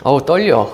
어우, 떨려.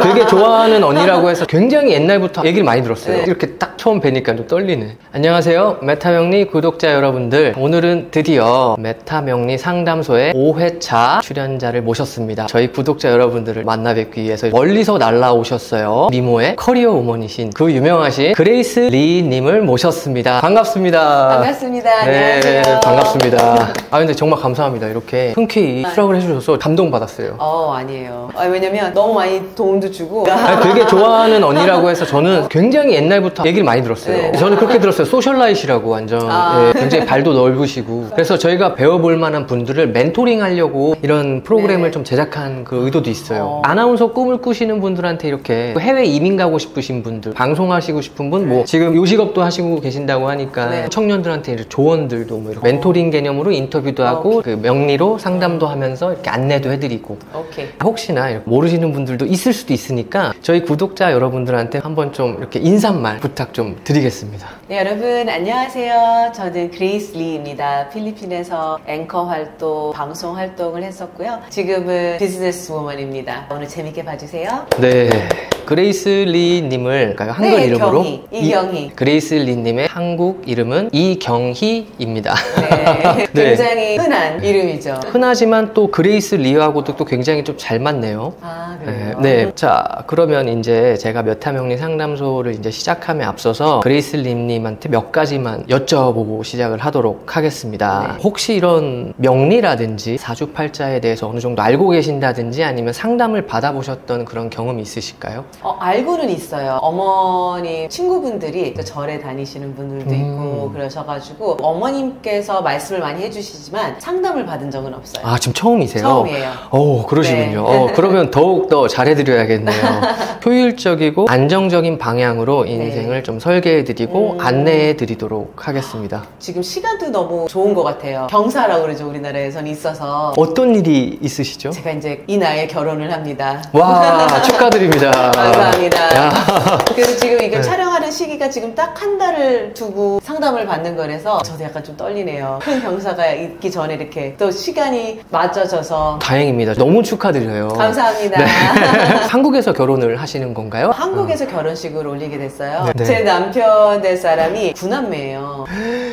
되게 좋아하는 언니라고 해서 굉장히 옛날부터 얘기를 많이 들었어요. 네. 이렇게 딱 처음 뵈니까 좀 떨리네. 안녕하세요. 메타명리 구독자 여러분들. 오늘은 드디어 메타명리 상담소의 5회차 출연자를 모셨습니다. 저희 구독자 여러분들을 만나 뵙기 위해서 멀리서 날라오셨어요. 미모의 커리어 우먼이신 그 유명하신 그레이스 리 님을 모셨습니다. 반갑습니다. 반갑습니다. 네, 안녕하세요. 반갑습니다. 근데 정말 감사합니다. 이렇게 흔쾌히 수락을 해주셔서 감동받았어요. 아니에요. 왜냐면 너무 많이 도움도 주고. 되게 좋아하는 언니라고 해서 저는 굉장히 옛날부터 얘기를 많이 들었어요. 네. 저는 그렇게 들었어요. 소셜라이시라고 완전. 예, 굉장히 발도 넓으시고. 그래서 저희가 배워볼 만한 분들을 멘토링 하려고 이런 프로그램을 네. 좀 제작한 그 의도도 있어요. 아나운서 꿈을 꾸시는 분들한테 이렇게 해외 이민 가고 싶으신 분들, 방송하시고 싶은 분, 뭐 지금 요식업도 하시고 계신다고 하니까 네. 청년들한테 이렇게 조언들도 뭐 이렇게 멘토링 개념으로 인터뷰도 하고 그 명리로 상담도 하면서 이렇게 안내도 해드리고. 오케이. 혹시나 이렇게 모르시는 분들도 있을 수도 있으니까 저희 구독자 여러분들한테 한번 좀 이렇게 인사말 부탁 좀 드리겠습니다. 네, 여러분 안녕하세요. 저는 그레이스 리입니다. 필리핀에서 앵커 활동, 방송 활동을 했었고요. 지금은 비즈니스 우먼입니다. 오늘 재밌게 봐주세요. 네, 그레이스 리 님을 한글 네, 이름으로 경희, 이경희. 그레이스 리 님의 한국 이름은 이경희입니다. 네, 네. 굉장히 흔한 이름이죠. 흔하지만 또 그레이스 리와고도 또 굉장히 좀 잘 맞네요. 그래요? 네. 자, 그러면 이제 제가 메타명리 상담소를 이제 시작함에 앞서서 그레이스 림님한테 몇 가지만 여쭤보고 시작을 하도록 하겠습니다. 네. 혹시 이런 명리라든지 사주팔자에 대해서 어느 정도 알고 계신다든지 아니면 상담을 받아보셨던 그런 경험이 있으실까요? 알고는 있어요. 어머님 친구분들이 절에 다니시는 분들도 있고 그러셔가지고 어머님께서 말씀을 많이 해주시지만 상담을 받은 적은 없어요. 아, 지금 처음이세요? 처음이에요. 그러시군요. 네. 그러면 더욱더 잘해드려야겠네요. 효율적이고 안정적인 방향으로 인생을 좀 설계해드리고 안내해드리도록 하겠습니다. 지금 시간도 너무 좋은 것 같아요. 경사라고 그러죠. 우리나라에선 있어서. 어떤 일이 있으시죠? 제가 이제 이 나이에 결혼을 합니다. 와, 축하드립니다. 감사합니다. 야. 그래서 지금 이걸 네. 촬영하는 시기가 지금 딱 한 달을 두고 상담을 받는 거라서 저도 약간 좀 떨리네요. 큰 경사가 있기 전에 이렇게 또 시간이 맞춰져서 다행입니다. 너무 축하드려요. 감사합니다. 네. 한국에서 결혼을 하시는 건가요? 한국에서 결혼식을 올리게 됐어요. 네. 제 남편 될 사람이 구남매예요.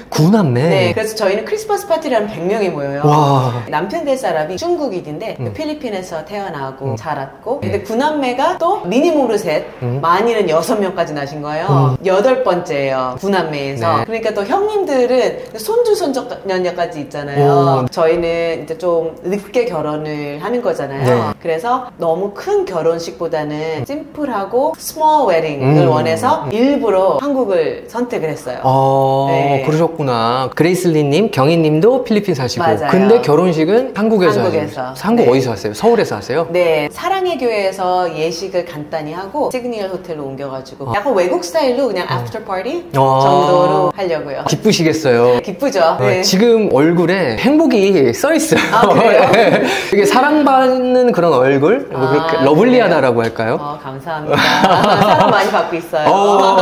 구남매? 네, 그래서 저희는 크리스마스 파티를 하면 100명이 모여요. 와. 남편 될 사람이 중국인인데 필리핀에서 태어나고 자랐고 근데 구남매가 또 미니모로 셋 많이는 6명까지 나신 거예요. 8번째예요. 구남매에서. 네. 그러니까 또 형님들은 손주 손녀까지 있잖아요. 저희는 이제 좀 늦게 결혼을 하는 거잖아요. 네. 그래서 너무 큰 결혼식보다는 심플하고 스몰 웨딩을 원해서 일부러 한국을 선택을 했어요. 네. 그러셨구나. 그레이슬리님, 경희님도 필리핀 사시고. 맞아요. 근데 결혼식은 한국에서 한국에서. 하세요. 한국 네. 어디서 하세요? 서울에서 하세요? 네, 사랑의 교회에서 예식을 간단히 하고 시그니얼 호텔로 옮겨가지고 약간 외국 스타일로 그냥 애프터 파티 정도로 하려고요. 기쁘시겠어요. 기쁘죠? 네. 지금 얼굴에 행복이 써있어요. 그래요? 이게 사랑받는 그런 얼굴? 뭐 그렇게 러블리하다라고 할까요? 감사합니다. 사랑 많이 받고 있어요.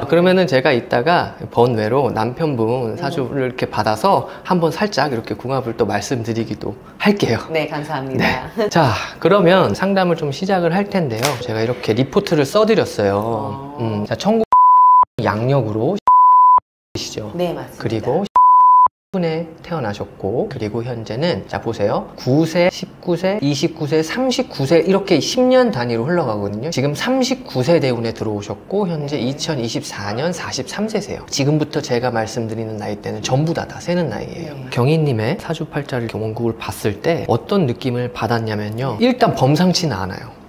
그러면은 제가 이따가 번외로 남편분 사주를 이렇게 받아서 한번 살짝 이렇게 궁합을 또 말씀드리기도 할게요. 네, 감사합니다. 네. 자, 그러면 상담을 좀 시작을 할 텐데요. 제가 이렇게 리포트를 써드렸어요. 자, 1900 양력으로 시죠. 네, 맞습니다. 그리고 분에 태어나셨고, 그리고 현재는 자 보세요. 9세, 19세, 29세, 39세 이렇게 10년 단위로 흘러가거든요. 지금 39세 대운에 들어오셨고 현재 2024년 43세세요. 지금부터 제가 말씀드리는 나이대는 전부 다 세는 나이예요. 경희님의 사주팔자를 원국을 봤을 때 어떤 느낌을 받았냐면요. 일단 범상치는 않아요.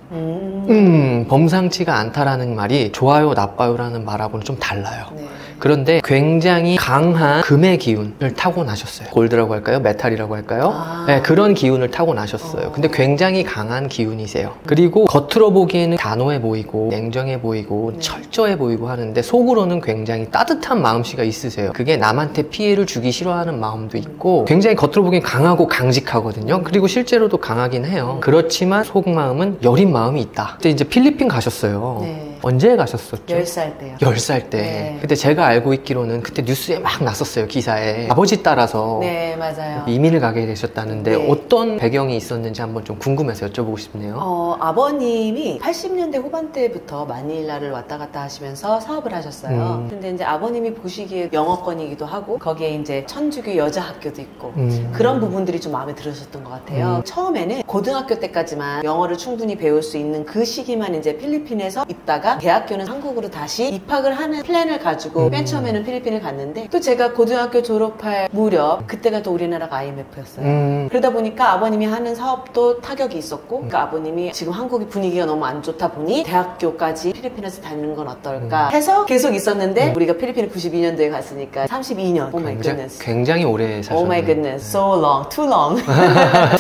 범상치가 않다라는 말이 좋아요, 나빠요라는 말하고는 좀 달라요. 네. 그런데 굉장히 강한 금의 기운을 타고나셨어요. 골드라고 할까요? 메탈이라고 할까요? 네, 그런 기운을 타고나셨어요. 근데 굉장히 강한 기운이세요. 그리고 겉으로 보기에는 단호해 보이고 냉정해 보이고 철저해 보이고 하는데 속으로는 굉장히 따뜻한 마음씨가 있으세요. 그게 남한테 피해를 주기 싫어하는 마음도 있고 굉장히 겉으로 보기엔 강하고 강직하거든요. 그리고 실제로도 강하긴 해요. 그렇지만 속마음은 여린 마음이 있다. 근데 이제 필리핀 가셨어요. 네. 언제 가셨었죠? 10살 때요. 10살 때. 네. 그때 제가 알고 있기로는 그때 뉴스에 막 났었어요, 기사에. 아버지 따라서 네, 맞아요. 이민을 가게 되셨다는데 네. 어떤 배경이 있었는지 한번 좀 궁금해서 여쭤보고 싶네요. 아버님이 80년대 후반때부터 마닐라를 왔다 갔다 하시면서 사업을 하셨어요. 근데 이제 아버님이 보시기에 영어권이기도 하고 거기에 이제 천주교 여자 학교도 있고 그런 부분들이 좀 마음에 들으셨던 것 같아요. 처음에는 고등학교 때까지만 영어를 충분히 배울 수 있는 그 시기만 이제 필리핀에서 있다가 대학교는 한국으로 다시 입학을 하는 플랜을 가지고 맨 처음에는 필리핀을 갔는데 또 제가 고등학교 졸업할 무렵 그때가 또 우리나라가 IMF였어요. 그러다 보니까 아버님이 하는 사업도 타격이 있었고 그러니까 아버님이 지금 한국의 분위기가 너무 안 좋다 보니 대학교까지 필리핀에서 다니는 건 어떨까 해서 계속 있었는데 우리가 필리핀에 92년도에 갔으니까 32년. Oh my goodness. 굉장히 오래 사셨네요. Oh my goodness. So long. Too long.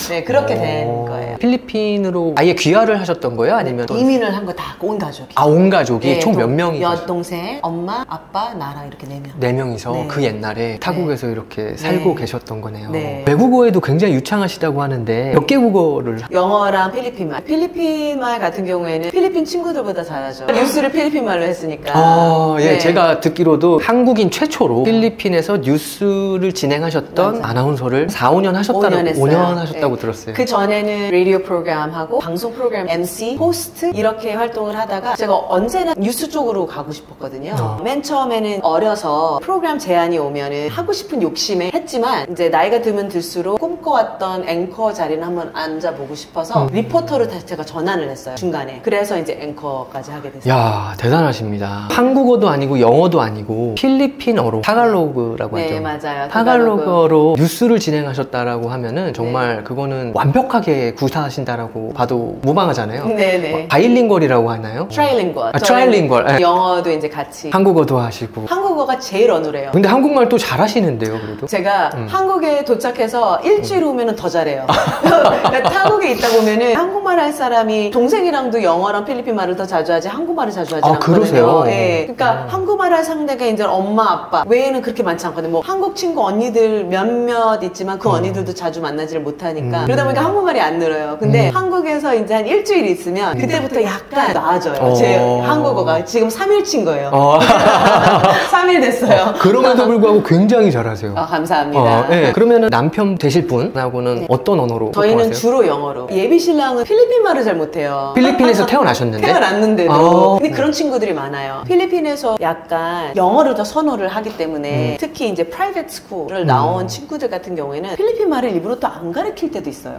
네, 그렇게 된 거예요. 필리핀으로 아예 귀화를 하셨던 거예요? 아니면 또 이민을 한 거 다 온 가족이. 아, 온 가족이 네, 총 몇 명이? 여동생, 엄마, 아빠, 나랑 이렇게 4명. 네 명이서 네. 그 옛날에 타국에서 이렇게 살고 계셨던 거네요. 네. 외국어에도 굉장히 유창하시다고 하는데 몇 개 국어를 영어랑 필리핀말. 필리핀말 같은 경우에는 필리핀 친구들보다 잘하죠. 뉴스를 필리핀말로 했으니까. 예, 네. 제가 듣기로도 한국인 최초로 필리핀에서 뉴스를 진행하셨던 맞아요. 아나운서를 4, 5년 하셨다고 5년 했어요. 5년 하셨다고 네. 들었어요. 그 전에는 라디오 프로그램하고 방송 프로그램 MC, 호스트 이렇게 활동을 하다가 제가 언제나 뉴스 쪽으로 가고 싶었거든요. 맨 처음에는 어려서 프로그램 제안이 오면은 하고 싶은 욕심에 했지만 이제 나이가 들면 들수록 꿈꿔왔던 앵커 자리는 한번 앉아보고 싶어서 리포터로 다시 제가 전환을 했어요. 중간에. 그래서 이제 앵커까지 하게 됐어요. 야, 대단하십니다. 한국어도 아니고 영어도 아니고 필리핀어로 타갈로그라고 네, 하죠. 맞아요. 타갈로그로 뉴스를 진행하셨다라고 하면은 정말 그거는 완벽하게 구사하신다라고 봐도 무방하잖아요. 네네. 바일링걸이라고 하나요? 트라이링걸. 트라이링걸. 예. 영어도 이제 같이. 한국어도 하시고. 한국어가 제일 어눌해요. 근데 한국말 또 잘하시는데요, 그래도? 제가 한국에 도착해서 일주일 후면은 더 잘해요. 타국에 있다 보면은 한국말 할 사람이 동생이랑도 영어랑 필리핀 말을 더 자주 하지 한국말을 자주 하지 않거든요. 그러세요? 예. 그러니까 한국말 할 상대가 이제 엄마, 아빠 외에는 그렇게 많지 않거든요. 뭐 한국 친구 언니들 몇몇 있지만 그 언니들도 자주 만나지를 못하니까 그러다 보니까 한국말이 안 늘어요. 근데 한국에서 이제 한 일주일 있으면 그때부터 약간 나아져요. 제 한국어가 지금 3일친 거예요. 3일 됐어요. 그럼에도 불구하고 굉장히 잘하세요. 감사합니다. 네. 그러면 남편 되실 분하고는 어떤 언어로 저희는 소통하세요? 주로 영어로. 예비 신랑은 필리핀 말을 잘 못해요. 필리핀에서 태어나셨는데? 태어났는데도. 근데 그런 친구들이 많아요. 필리핀에서 약간 영어를 더 선호를 하기 때문에 특히 이제 프라이빗 스쿨을 나온 친구들 같은 경우에는 필리핀 말을 일부러 또 안 가르칠 때도 있어요.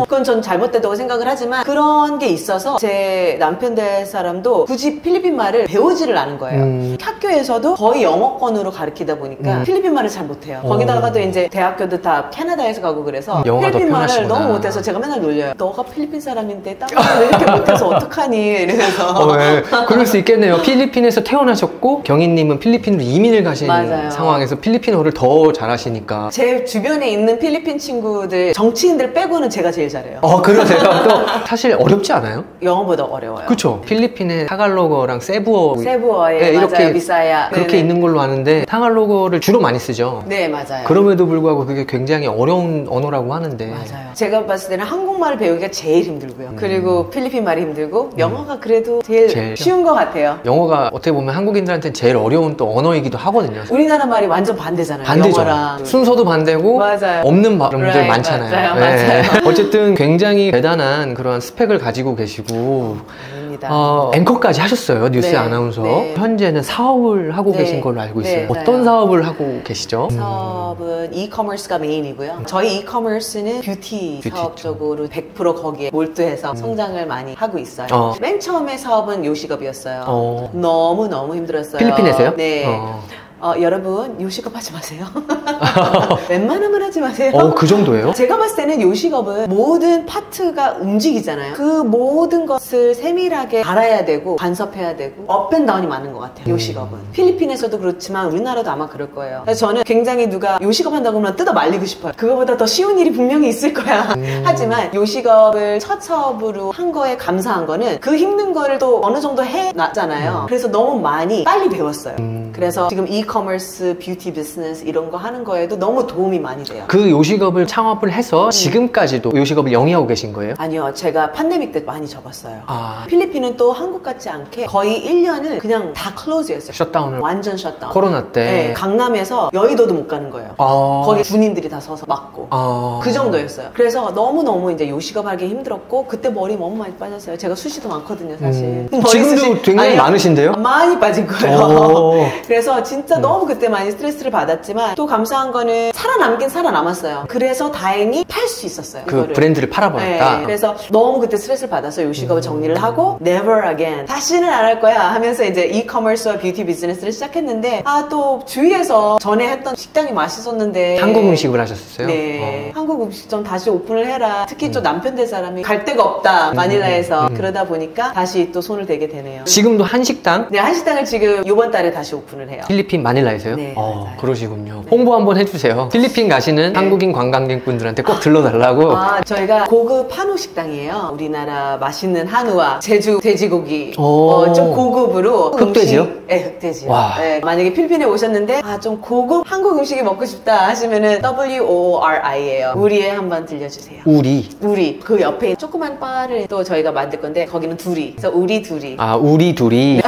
그건 전 잘못됐다고 생각을 하지만 그런 게 있어서 제 남편 될 사람도 굳이 필리핀 말을 배우지를 않은 거예요. 학교에서도 거의 영어권으로 가르치다 보니까 필리핀 말을 잘 못해요. 거기다가도 이제 대학교도 다 캐나다에서 가고 그래서 영어가 필리핀 더 말을 편하시구나. 너무 못해서 제가 맨날 놀려요. 너가 필리핀 사람인데 딴 왜 이렇게 못해서 어떡하니 이러면서. 네. 그럴 수 있겠네요. 필리핀에서 태어나셨고 경희님은 필리핀으로 이민을 가신 맞아요. 상황에서 필리핀어를 더 잘하시니까. 제 주변에 있는 필리핀 친구들 정치인들 빼고는 제가 제일 잘해요. 그러세요? 또 사실 어렵지 않아요? 영어보다 어려워요. 그쵸? 필리핀에 타갈로거랑 세부어 세부어에 네, 맞아요. 이렇게 비사야. 그렇게 네네. 있는 걸로 아는데 타갈로거를 주로 많이 쓰죠. 네, 맞아요. 그럼에도 불구하고 그게 굉장히 어려운 언어라고 하는데. 맞아요. 제가 봤을 때는 한국말을 배우기가 제일 힘들고요. 그리고 필리핀 말이 힘들고 영어가 그래도 제일 쉬운 것 같아요. 영어가 어떻게 보면 한국인들한테는 제일 어려운 또 언어이기도 하거든요. 우리나라 말이 완전 반대잖아요. 반대죠. 영어랑. 순서도 반대고 맞아요. 없는 발음들 Right, 많잖아요. 맞아요. 어쨌든 굉장히 대단한 그런 스펙을 가지고 계시고 아닙니다. 앵커까지 하셨어요. 뉴스 네, 아나운서. 네. 현재는 사업을 하고 네, 계신 걸로 알고 있어요. 네, 어떤 맞아요. 사업을 하고 계시죠? 사업은 이커머스가 메인이고요. 저희 이커머스는 뷰티 사업 쪽으로 100% 거기에 몰두해서 성장을 많이 하고 있어요. 맨 처음에 사업은 요식업이었어요. 너무너무 힘들었어요. 필리핀에서요? 네. 여러분 요식업 하지 마세요. 웬만하면 하지 마세요. 그 정도예요? 제가 봤을 때는 요식업은 모든 파트가 움직이잖아요. 그 모든 것을 세밀하게 알아야 되고 간섭해야 되고 업앤다운이 많은 것 같아요. 요식업은. 필리핀에서도 그렇지만 우리나라도 아마 그럴 거예요. 그래서 저는 굉장히 누가 요식업 한다고 하면 뜯어 말리고 싶어요. 그거보다 더 쉬운 일이 분명히 있을 거야. 하지만 요식업을 첫 사업으로 한 거에 감사한 거는 그 힘든 거를 또 어느 정도 해놨잖아요. 그래서 너무 많이 빨리 배웠어요. 그래서 지금 e-commerce, 뷰티 비즈니스 이런 거 하는 거에도 너무 도움이 많이 돼요. 그 요식업을 창업을 해서 지금까지도 요식업을 영위하고 계신 거예요? 아니요. 제가 팬데믹 때 많이 접었어요. 아. 필리핀은 또 한국 같지 않게 거의 1년을 그냥 다 클로즈였어요. 셧다운을. 완전 셧다운. 코로나 때. 네, 강남에서 여의도도 못 가는 거예요. 거기 군인들이 다 서서 막고. 그 정도였어요. 그래서 너무너무 이제 요식업 하기 힘들었고 그때 머리 너무 많이 빠졌어요. 제가 수시도 많거든요, 사실. 지금도 굉장히 많으신데요? 많이 빠진 거예요. 그래서 진짜 너무 그때 많이 스트레스를 받았지만 또 감사한 거는 살아남긴 살아남았어요. 그래서 다행히 팔 수 있었어요. 그 이거를. 브랜드를 팔아버렸다. 네, 그래서 너무 그때 스트레스를 받아서 요식업을 정리를 하고 never again 다시는 안 할 거야 하면서 이제 이커머스와 뷰티 비즈니스를 시작했는데 또 주위에서 전에 했던 식당이 맛있었는데 한국 음식을 하셨어요? 네. 한국 음식점 다시 오픈을 해라. 특히 좀 남편 될 사람이 갈 데가 없다. 마닐라에서. 그러다 보니까 다시 또 손을 대게 되네요. 지금도 한식당? 네, 한식당을 지금 이번 달에 다시 오픈을 해요. 필리핀 마닐라에서요? 네, 맞아요. 그러시군요. 홍보 한번 해주세요. 필리핀 가시는 한국인 관광객분들한테 꼭 들러달라고. 저희가 고급 한우 식당이에요. 우리나라 맛있는 한우와 제주 돼지고기. 좀 고급으로. 흑돼지요? 네, 흑돼지요. 네, 만약에 필리핀에 오셨는데 좀 고급 한국 음식이 먹고 싶다 하시면은 WORI예요. 우리에 한번 들려주세요. 우리. 그 옆에 조그만 바를 또 저희가 만들 건데 거기는 둘이. 그래서 우리 둘이. 우리 둘이.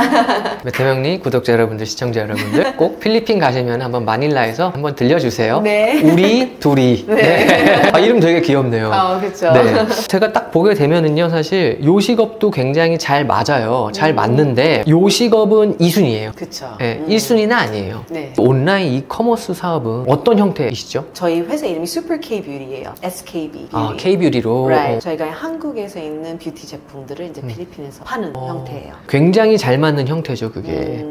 대명리 구독자 여러분들, 시청자 여러분들 꼭 필리핀 가시면 한번 마닐라에서 한번 들려주세요. 네. 우리 둘이. 네. 이름 되게 귀엽네요. 그렇죠. 네. 제가 딱 보게 되면은요, 사실 요식업도 굉장히 잘 맞아요. 잘 맞는데 요식업은 2순위예요. 그렇죠. 네, 1순위는 아니에요. 네. 온라인 이커머스 사업은 어떤 형태이시죠? 저희 회사 이름이 Super K Beauty예요. SKB. K-뷰티로. Right. 저희가 한국에서 있는 뷰티 제품들을 이제 필리핀에서 파는 형태예요. 굉장히 잘 맞는 형태죠, 그게.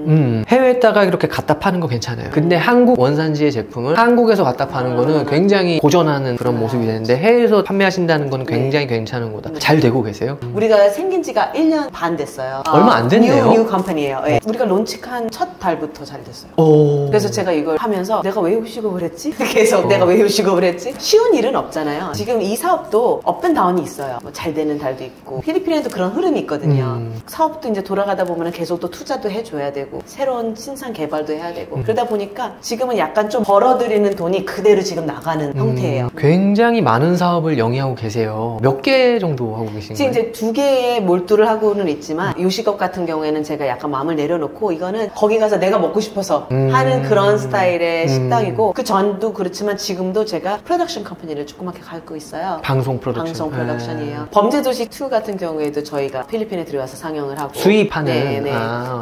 해외에다가 이렇게 갖다 파는 거 괜찮아요. 근데 한국 원산지의 제품을 한국에서 갖다 파는 거는 굉장히 고전하는 그런 모습이 되는데 해외에서 판매하신다는 거는 굉장히 괜찮은 거다. 잘 되고 계세요? 우리가 생긴 지가 1년 반 됐어요. 얼마 안 됐네요. 뉴 컴퍼니예요. 네. 우리가 론칭한 첫 달부터 잘 됐어요. 그래서 제가 이걸 하면서 내가 왜 요식업을 했지? 계속 내가 왜 요식업을 했지? 쉬운 일은 없잖아요. 지금 이 사업도 업앤다운이 있어요. 잘 되는 달도 있고 필리핀에도 그런 흐름이 있거든요. 사업도 이제 돌아가다 보면 계속 또 투자도 해줘야 되고 새로운 신상 개발도 해야 되고 그러다 보니까 지금은 약간 좀 벌어들이는 돈이 그대로 지금 나가는 형태예요. 굉장히 많은 사업을 영위하고 계세요. 몇 개 정도 하고 계신 지금 거예요? 이제 2개의 몰두를 하고는 있지만 요식업 같은 경우에는 제가 약간 마음을 내려놓고 이거는 거기 가서 내가 먹고 싶어서 하는 그런 스타일의 식당이고 그 전도 그렇지만 지금도 제가 프로덕션 컴퍼니를 조그맣게 갖고 있어요. 방송 프로덕션. 방송 프로덕션이에요. 범죄도시 2 같은 경우에도 저희가 필리핀에 들어와서 상영을 하고 수입하는. 네네.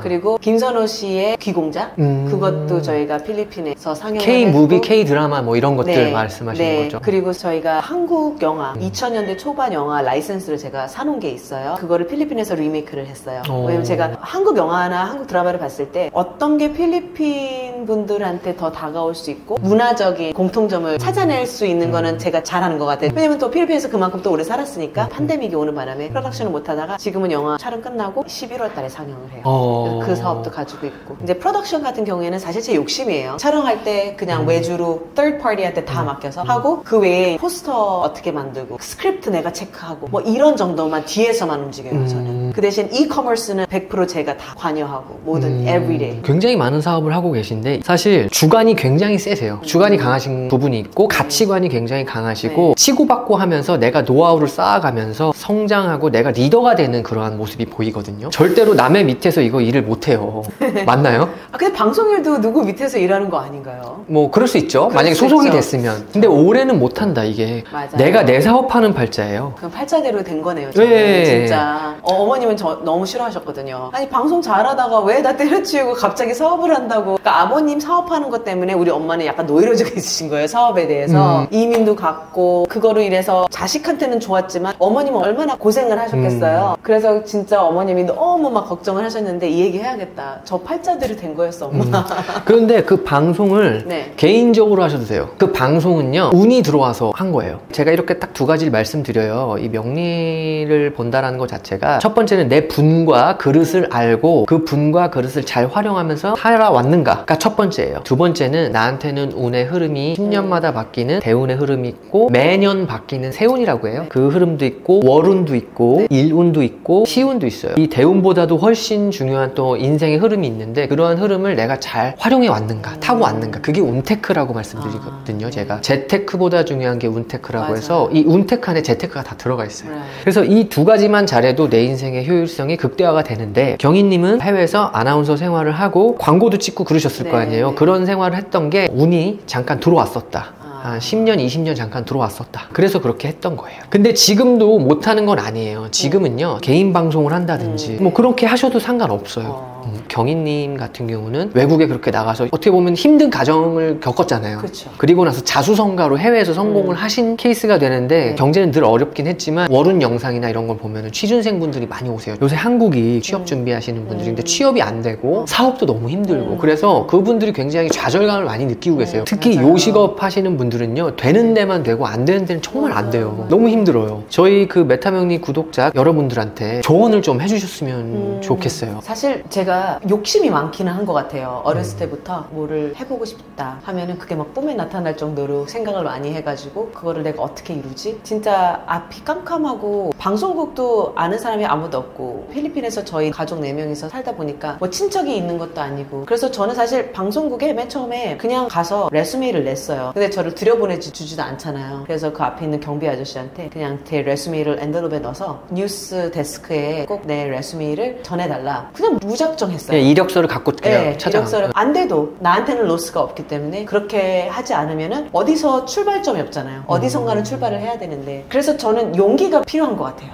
그리고 김선호 씨의 귀공자 그것도 저희가 필리핀에서 상영을 K-무비, 했고 K-드라마 뭐 이런 것들 말씀하시는 거죠? 그리고 저희가 한국 영화 2000년대 초반 영화 라이센스를 제가 사놓은 게 있어요. 그거를 필리핀에서 리메이크를 했어요. 왜냐면 제가 한국 영화나 한국 드라마를 봤을 때 어떤 게 필리핀 분들한테 더 다가올 수 있고 문화적인 공통점을 찾아낼 수 있는 거는 제가 잘하는 것 같아요. 왜냐면 또 필리핀에서 그만큼 또 오래 살았으니까 팬데믹이 오는 바람에 프로덕션을 못하다가 지금은 영화 촬영 끝나고 11월 달에 상영을 해요. 그 사업도 가지고 있고 이제 프로덕션 같은 경우에는 사실 제 욕심이에요. 촬영할 때 그냥 외주로 third party한테 다 맡겨서 하고 그 외에 포스터 어떻게 만들고 스크립트 내가 체크하고 뭐 이런 정도만 뒤에서만 움직여요. 저는 그 대신 이커머스는 100% 제가 다 관여하고 모든 everyday. 굉장히 많은 사업을 하고 계신데 사실 주관이 굉장히 세세요. 주관이 강하신 부분이 있고 가치관이 굉장히 강하시고 치고받고 하면서 내가 노하우를 쌓아가면서 성장하고 내가 리더가 되는 그러한 모습이 보이거든요. 절대로 남의 밑에서 이거 일을 못해요. 맞나요? 근데 방송일도 누구 밑에서 일하는 거 아닌가요? 뭐 그럴 수 있죠. 만약에 소속이 됐으면. 근데 올해는 못한다 이게. 맞아요. 내가 내 사업하는 팔자예요. 그럼 팔자대로 된 거네요. 저는 진짜. 어머님은 저 너무 싫어하셨거든요. 아니 방송 잘하다가 왜 다 때려치우고 갑자기 사업을 한다고. 그러니까 아버님 사업하는 것 때문에 우리 엄마는 약간 노이로제가 있으신 거예요. 사업에 대해서. 이민도 갔고 그거로 인해서 자식한테는 좋았지만 어머님은 얼마나 고생을 하셨겠어요. 그래서 진짜 어머님이 너무 막 걱정을 하셨는데 이 얘기 해야겠다. 저 팔자대로 된 거였어 엄마. 그런데 그 방송을 개인적으로 하셔도 돼요. 그 방송은요 운이 들어와서 한 거예요. 제가 이렇게 딱 두 가지를 말씀드려요. 이 명리를 본다라는 것 자체가 첫 번째는 내 분과 그릇을 알고 그 분과 그릇을 잘 활용하면서 살아왔는가. 그러니까 첫 번째예요. 두 번째는 나한테는 운의 흐름이 10년마다 바뀌는 대운의 흐름이 있고 매년 바뀌는 세운이라고 해요. 그 흐름도 있고 월운도 있고 일운도 있고 시운도 있어요. 이 대운보다도 훨씬 중요한 또 인생의 흐름이 있는데 그러한 흐름을 내가 잘 활용해 왔는가 타고 왔는가 그게 운테크라고 말씀드리거든요. 제가 재테크보다 중요한 게 운테크라고 해서 이 운테크 안에 재테크가 다 들어가 있어요. 그래서 이 두 가지만 잘해도 내 인생의 효율성이 극대화가 되는데 경희님은 해외에서 아나운서 생활을 하고 광고도 찍고 그러셨을 거 아니에요. 그런 생활을 했던 게 운이 잠깐 들어왔었다. 한 10년, 20년 잠깐 들어왔었다. 그래서 그렇게 했던 거예요. 근데 지금도 못하는 건 아니에요. 지금은요, 개인 방송을 한다든지, 뭐 그렇게 하셔도 상관없어요. 경희님 같은 경우는 외국에 그렇게 나가서 어떻게 보면 힘든 가정을 겪었잖아요. 그쵸. 그리고 나서 자수성가로 해외에서 성공을 하신 케이스가 되는데 경제는 늘 어렵긴 했지만 월운 영상이나 이런 걸 보면 취준생분들이 많이 오세요. 요새 한국이 취업 준비하시는 분들인데 취업이 안 되고 사업도 너무 힘들고 그래서 그분들이 굉장히 좌절감을 많이 느끼고 계세요. 특히 맞아요. 요식업 하시는 분들은요, 되는 데만 되고 안 되는 데는 정말 안 돼요. 너무 힘들어요. 저희 그 메타명리 구독자 여러분들한테 조언을 좀 해주셨으면 좋겠어요. 사실 제가 욕심이 많기는 한 것 같아요. 어렸을 때부터 뭐를 해보고 싶다 하면은 그게 막 꿈에 나타날 정도로 생각을 많이 해가지고 그거를 내가 어떻게 이루지? 진짜 앞이 깜깜하고 방송국도 아는 사람이 아무도 없고 필리핀에서 저희 가족 4명이서 살다 보니까 뭐 친척이 있는 것도 아니고 그래서 저는 사실 방송국에 맨 처음에 그냥 가서 레수메이를 냈어요. 근데 저를 들여보내주지도 않잖아요. 그래서 그 앞에 있는 경비 아저씨한테 그냥 제 레수메이를 엔벨롭에 넣어서 뉴스 데스크에 꼭 내 레수메이를 전해달라. 그냥 무작정 했어요. 이력서를 갖고 그냥 찾아간 이력서를 안 돼도 나한테는 로스가 없기 때문에 그렇게 하지 않으면은 어디서 출발점이 없잖아요. 어디선가는 출발을 해야 되는데 그래서 저는 용기가 필요한 것 같아요.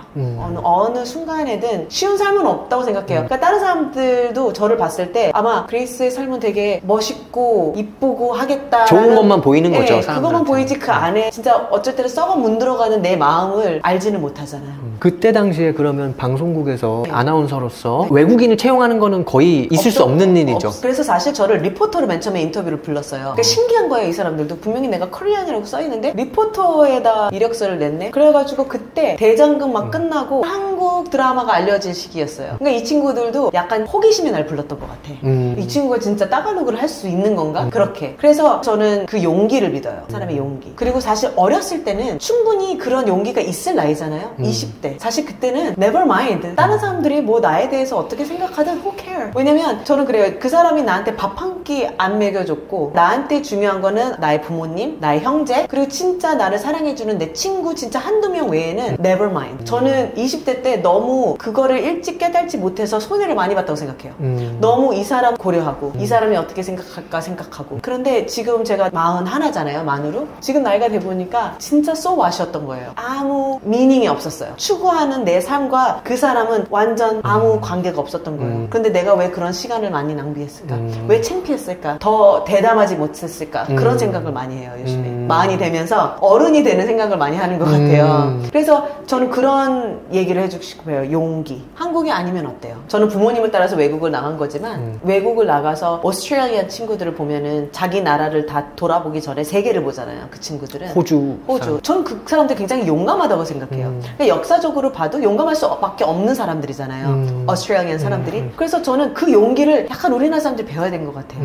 어느 순간에든 쉬운 삶은 없다고 생각해요. 그러니까 다른 사람들도 저를 봤을 때 아마 그레이스의 삶은 되게 멋있고 이쁘고 하겠다 좋은 것만 보이는 거죠. 그것만 보이지 그 안에 진짜 어쩔 때는 썩어 문들어가는 내 마음을 알지는 못하잖아요. 그때 당시에 그러면 방송국에서 아나운서로서 외국인을 채용하는 거는 거의 있을 수 없는 일이죠. 그래서 사실 저를 리포터로 맨 처음에 인터뷰를 불렀어요. 그러니까 신기한 거예요. 이 사람들도 분명히 내가 코리안이라고 써있는데 리포터에다 이력서를 냈네. 그래가지고 그때 대장금 막 끝나고 한국 드라마가 알려질 시기였어요. 그러니까 이 친구들도 약간 호기심이 날 불렀던 것 같아. 이 친구가 진짜 따갈로그를 할 수 있는 건가? 그렇게. 그래서 저는 그 용기를 믿어요. 사람의 용기. 그리고 사실 어렸을 때는 충분히 그런 용기가 있을 나이잖아요. 20대. 사실 그때는 never mind. 다른 사람들이 뭐 나에 대해서 어떻게 생각하든 who care. 왜냐면 저는 그래요. 그 사람이 나한테 밥 한 끼 안 먹여줬고 나한테 중요한 거는 나의 부모님, 나의 형제, 그리고 진짜 나를 사랑해주는 내 친구 진짜 한두 명 외에는 never mind. 저는 20대 때 너무 그거를 일찍 깨달지 못해서 손해를 많이 봤다고 생각해요. 너무 이 사람 고려하고 이 사람이 어떻게 생각할까 생각하고. 그런데 지금 제가 41잖아요. 만으로. 지금 나이가 돼보니까 진짜 so what이었던 거예요. 아무 미닝이 없었어요. 추구하는 내 삶과 그 사람은 완전 아무 관계가 없었던 거예요. 그런데 내가 왜 그런 시간을 많이 낭비했을까? 왜 창피했을까? 더 대담하지 못했을까? 그런 생각을 많이 해요, 요즘에. 많이 되면서 어른이 되는 생각을 많이 하는 것 같아요. 그래서 저는 그런 얘기를 해주고 싶어요. 용기. 한국이 아니면 어때요? 저는 부모님을 따라서 외국을 나간 거지만 외국을 나가서 오스트레일리아 친구들을 보면은 자기 나라를 다 돌아보기 전에 세계를 보잖아요. 그 친구들은. 호주. 저는 그 사람들 굉장히 용감하다고 생각해요. 그러니까 역사적으로 봐도 용감할 수밖에 없는 사람들이잖아요. 오스트레일리안 사람들이. 그래서 저는 그 용기를 약간 우리나라 사람들이 배워야 되는 것 같아요.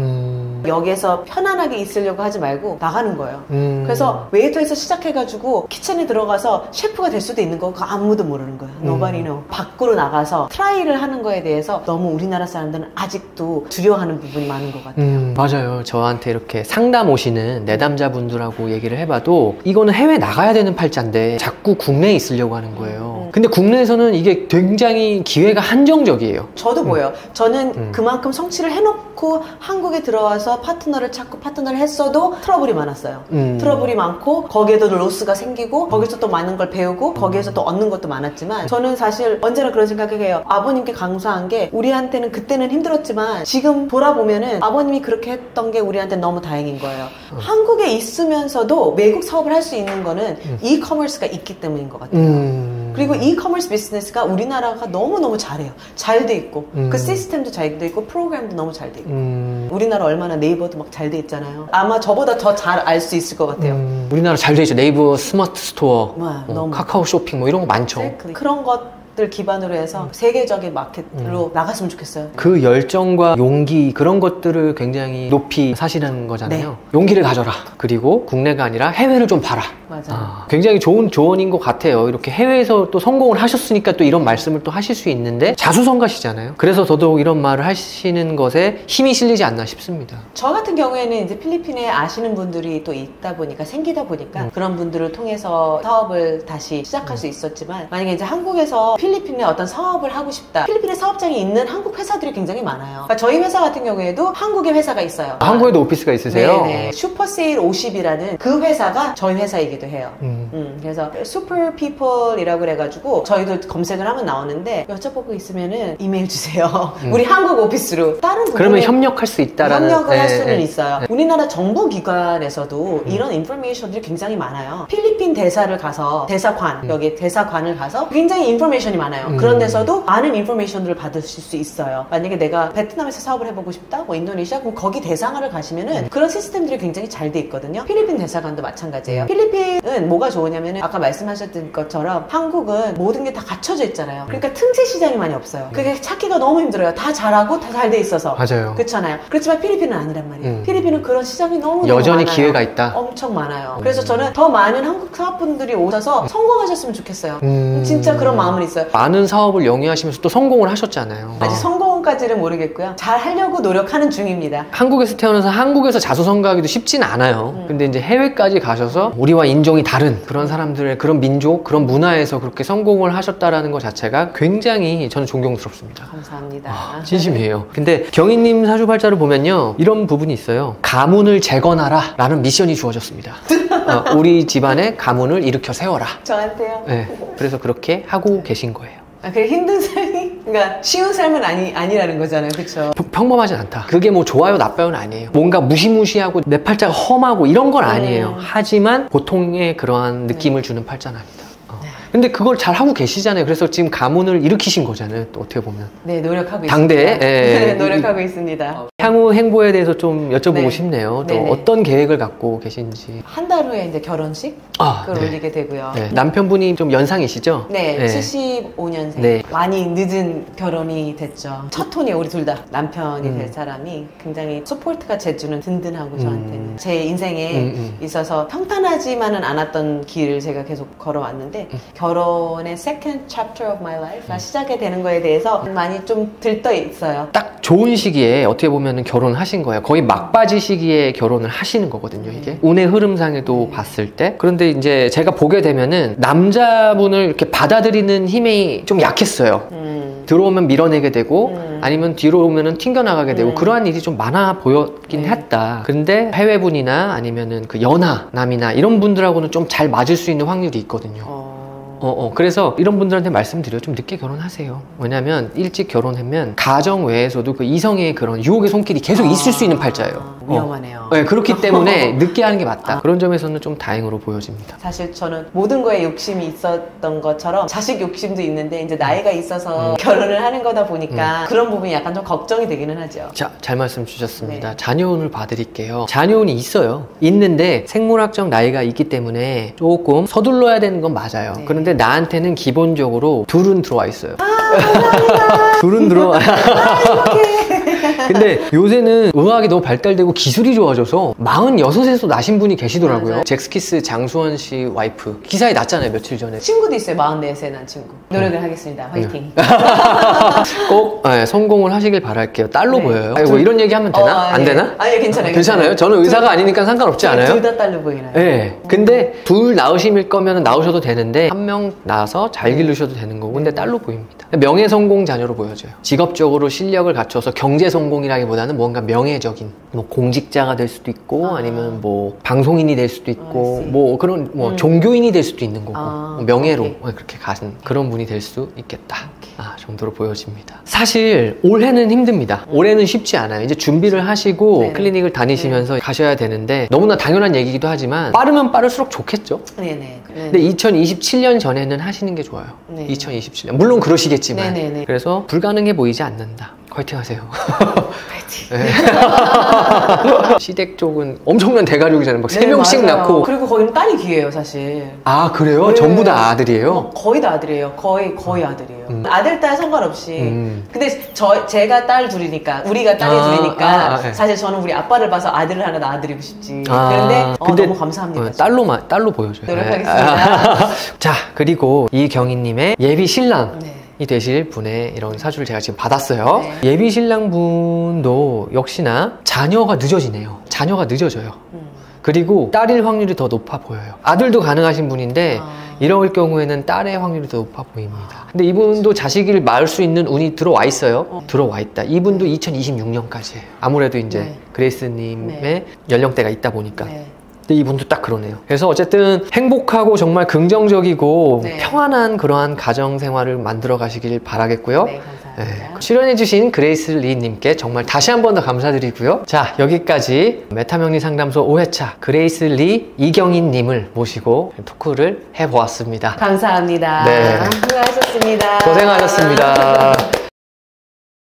여기에서 편안하게 있으려고 하지 말고 나가는 거예요. 그래서 웨이터에서 시작해가지고 키친에 들어가서 셰프가 될 수도 있는 거고 아무도 모르는 거예요. Nobody know. 밖으로 나가서 트라이를 하는 거에 대해서 너무 우리나라 사람들은 아직도 두려워하는 부분이 많은 것 같아요. 맞아요. 저한테 이렇게 상담 오시는 내담자분들하고 얘기를 해봐도 이거는 해외 나가야 되는 팔자인데 자꾸 국내에 있으려고 하는 거예요. 근데 국내에서는 이게 굉장히 기회가 한정적이에요. 저도 보여요. 저는 그만큼 성취를 해놓고 한국에 들어와서 파트너를 찾고 파트너를 했어도 트러블이 많았어요. 트러블이 많고 거기에도 로스가 생기고 거기서 또 많은 걸 배우고 거기에서 또 얻는 것도 많았지만 저는 사실 언제나 그런 생각을 해요. 아버님께 감사한 게 우리한테는 그때는 힘들었지만 지금 돌아보면은 아버님이 그렇게 했던 게 우리한테 너무 다행인 거예요. 한국에 있으면서도 외국 사업을 할 수 있는 거는 이커머스가 있기 때문인 것 같아요. 그리고 이커머스 비즈니스가 우리나라가 너무너무 잘해요. 잘 돼 있고 그 시스템도 잘 돼 있고 프로그램도 너무 잘 돼 있고 우리나라 얼마나 네이버도 막 잘 돼 있잖아요. 아마 저보다 더 잘 알 수 있을 것 같아요. 우리나라 잘 돼 있죠. 네이버 스마트 스토어, 너무. 카카오 쇼핑 뭐 이런 거 많죠. Exactly. 그런 것 것들 기반으로 해서 세계적인 마켓으로 나갔으면 좋겠어요. 그 열정과 용기 그런 것들을 굉장히 높이 사시는 거잖아요. 네. 용기를 가져라. 그리고 국내가 아니라 해외를 좀 봐라. 맞아요. 굉장히 좋은 조언인 것 같아요. 이렇게 해외에서 또 성공을 하셨으니까 또 이런 말씀을 또 하실 수 있는데 자수성가시잖아요. 그래서 더더욱 이런 말을 하시는 것에 힘이 실리지 않나 싶습니다. 저 같은 경우에는 이제 필리핀에 아시는 분들이 또 있다 보니까 생기다 보니까 그런 분들을 통해서 사업을 다시 시작할 수 있었지만 만약에 이제 한국에서 필리핀에 어떤 사업을 하고 싶다. 필리핀에 사업장이 있는 한국 회사들이 굉장히 많아요. 그러니까 저희 회사 같은 경우에도 한국에 회사가 있어요. 한국에도 오피스가 있으세요? 네네. 슈퍼세일 50이라는 그 회사가 저희 회사이기도 해요. 그래서 슈퍼피플이라고 그래가지고 저희도 검색을 하면 나오는데 여쭤보고 있으면은 이메일 주세요. 우리 한국 오피스로. 다른 그러면 협력할 수 있다라는 협력을 할 수는 있어요. 우리나라 정부기관에서도 이런 인포메이션들이 굉장히 많아요. 필리핀 대사를 가서 대사관 여기 대사관을 가서 굉장히 인포메이션이 많아요. 그런 데서도 많은 인포메이션들을 받으실 수 있어요. 만약에 내가 베트남에서 사업을 해보고 싶다, 뭐 인도네시아, 그럼 거기 대사관을 가시면은 그런 시스템들이 굉장히 잘 돼 있거든요. 필리핀 대사관도 마찬가지예요. 필리핀은 뭐가 좋으냐면은 아까 말씀하셨던 것처럼 한국은 모든 게 다 갖춰져 있잖아요. 그러니까 틈새 시장이 많이 없어요. 그게 찾기가 너무 힘들어요. 다 잘하고 다 잘 돼 있어서. 맞아요. 그렇잖아요. 그렇지만 필리핀은 아니란 말이에요. 필리핀은 그런 시장이 너무 여전히 많아요. 기회가 있다. 엄청 많아요. 그래서 저는 더 많은 한국 사업분들이 오셔서 성공하셨으면 좋겠어요. 진짜 그런 마음은 있어요. 많은 사업을 영위하시면서 또 성공을 하셨잖아요. 아직 성공까지는 모르겠고요. 잘 하려고 노력하는 중입니다. 한국에서 태어나서 한국에서 자수성가하기도 쉽진 않아요. 근데 이제 해외까지 가셔서 우리와 인종이 다른 그런 사람들의 그런 민족, 그런 문화에서 그렇게 성공을 하셨다라는 것 자체가 굉장히 저는 존경스럽습니다. 감사합니다. 진심이에요. 근데 경희님 사주팔자를 보면요, 이런 부분이 있어요. 가문을 재건하라 라는 미션이 주어졌습니다. 우리 집안의 가문을 일으켜 세워라. 저한테요? 네, 그래서 그렇게 하고 계신 거예요. 그게 힘든 삶이, 그러니까 쉬운 삶은 아니라는 거잖아요. 그렇죠? 평범하진 않다. 그게 뭐 좋아요 나빠요는 아니에요. 뭔가 무시무시하고 내 팔자가 험하고 이런 건 아니에요. 하지만 보통의 그러한 느낌을 주는 팔자는 아니다. 근데 그걸 잘 하고 계시잖아요. 그래서 지금 가문을 일으키신 거잖아요. 또 어떻게 보면 네, 노력하고 당대에, 있습니다. 네, 노력하고 있습니다. 향후 행보에 대해서 좀 여쭤보고 싶네요. 또 네네. 어떤 계획을 갖고 계신지. 한 달 후에 이제 결혼식을 올리게 되고요. 네. 남편분이 좀 연상이시죠? 네, 75년생. 네. 많이 늦은 결혼이 됐죠. 첫 혼이에요, 우리 둘 다. 남편이 될 사람이 굉장히 서포트가 제주는 든든하고 저한테는. 제 인생에 있어서 평탄하지만은 않았던 길을 제가 계속 걸어왔는데 결혼의 second chapter of my life 시작이 되는 거에 대해서 많이 좀 들떠 있어요. 딱 좋은 시기에 어떻게 보면 결혼을 하신 거예요. 거의 막바지 시기에 결혼을 하시는 거거든요, 이게. 운의 흐름상에도 봤을 때. 그런데 이제 제가 보게 되면은 남자분을 이렇게 받아들이는 힘이 좀 약했어요. 들어오면 밀어내게 되고 아니면 뒤로 오면은 튕겨나가게 되고 그러한 일이 좀 많아 보였긴 했다. 근데 해외분이나 아니면은 그 연하남이나 이런 분들하고는 좀 잘 맞을 수 있는 확률이 있거든요. 그래서 이런 분들한테 말씀드려요. 좀 늦게 결혼하세요. 왜냐면 일찍 결혼하면 가정 외에서도 그 이성의 그런 유혹의 손길이 계속 있을 수 있는 팔자예요. 위험하네요. 네, 그렇기 때문에 늦게 하는 게 맞다. 그런 점에서는 좀 다행으로 보여집니다. 사실 저는 모든 거에 욕심이 있었던 것처럼 자식 욕심도 있는데 이제 나이가 있어서 결혼을 하는 거다 보니까 그런 부분이 약간 좀 걱정이 되기는 하죠. 자, 잘 말씀 주셨습니다. 네. 자녀운을 봐드릴게요. 자녀운이 있어요. 있는데 생물학적 나이가 있기 때문에 조금 서둘러야 되는 건 맞아요. 네. 그런데 나한테는 기본적으로 둘은 들어와 있어요. 둘은 들어와. 근데 요새는 의학이 너무 발달되고 기술이 좋아져서 46에서 나신 분이 계시더라고요. 맞아요. 잭스키스 장수원 씨 와이프 기사에 났잖아요, 며칠 전에. 친구도 있어요. 44세 난 친구. 노력을 하겠습니다. 화이팅. 꼭 성공을 하시길 바랄게요. 딸로 네. 보여요. 뭐 이런 얘기 하면 되나? 안 네. 되나? 아니 괜찮아요. 괜찮아요? 저는 의사가 아니니까 상관없지 않아요? 둘 다 딸로 보이나요? 네. 근데 둘 낳으실 거면 낳으셔도 되는데 한 명 낳아서 잘 기르셔도 되는 거고 근데 딸로 보입니다. 명예 성공 자녀로 보여져요. 직업적으로 실력을 갖춰서 경제 성공이라기보다는 뭔가 명예적인 뭐 공직자가 될 수도 있고 아니면 뭐 방송인이 될 수도 있고 뭐 그런 뭐 종교인이 될 수도 있는 거고 뭐 명예로 그렇게 가는 그런 분이 될 수 있겠다. 정도로 보여집니다. 사실 올해는 힘듭니다. 올해는 쉽지 않아요. 이제 준비를 하시고 네네. 클리닉을 다니시면서 가셔야 되는데 너무나 당연한 얘기이기도 하지만 빠르면 빠를수록 좋겠죠. 네네. 근데 2027년 전에는 하시는 게 좋아요. 네. 2027년. 물론 그러시겠지만. 네네네. 그래서 불가능해 보이지 않는다. 화이팅 하세요. 파이팅. 네. 시댁 쪽은 엄청난 대가족이잖아요. 막 3명씩 맞아요. 낳고. 그리고 거기는 딸이 귀해요, 사실. 아, 그래요? 네. 전부 다 아들이에요? 거의 다 아들이에요. 거의 아들이에요. 아들, 딸 상관없이. 근데 제가 딸 둘이니까, 우리가 딸이 둘이니까, 네. 사실 저는 우리 아빠를 봐서 아들을 하나 낳아드리고 싶지. 근데 너무 감사합니다. 딸로 보여줘요. 노력하겠습니다. 자, 그리고 이경희님의 예비 신랑. 네. 이 되실 분의 이런 사주를 제가 지금 받았어요. 네. 예비 신랑분도 역시나 자녀가 늦어지네요. 자녀가 늦어져요. 그리고 딸일 확률이 더 높아 보여요. 아들도 가능하신 분인데 이럴 경우에는 딸의 확률이 더 높아 보입니다. 근데 이분도 자식을 낳을 수 있는 운이 들어와 있어요. 들어와 있다. 이분도 2026년까지예요. 아무래도 이제 네. 그레이스님의 네. 연령대가 있다 보니까. 네. 근데 이분도 딱 그러네요. 그래서 어쨌든 행복하고 정말 긍정적이고 네. 평안한 그러한 가정 생활을 만들어 가시길 바라겠고요. 네, 감사합니다. 네. 출연해주신 그레이스 리님께 정말 다시 한 번 더 감사드리고요. 자, 여기까지 메타명리 상담소 5회차 그레이스 리 이경희님을 모시고 토크를 해보았습니다. 감사합니다. 네. 수고하셨습니다. 고생하셨습니다.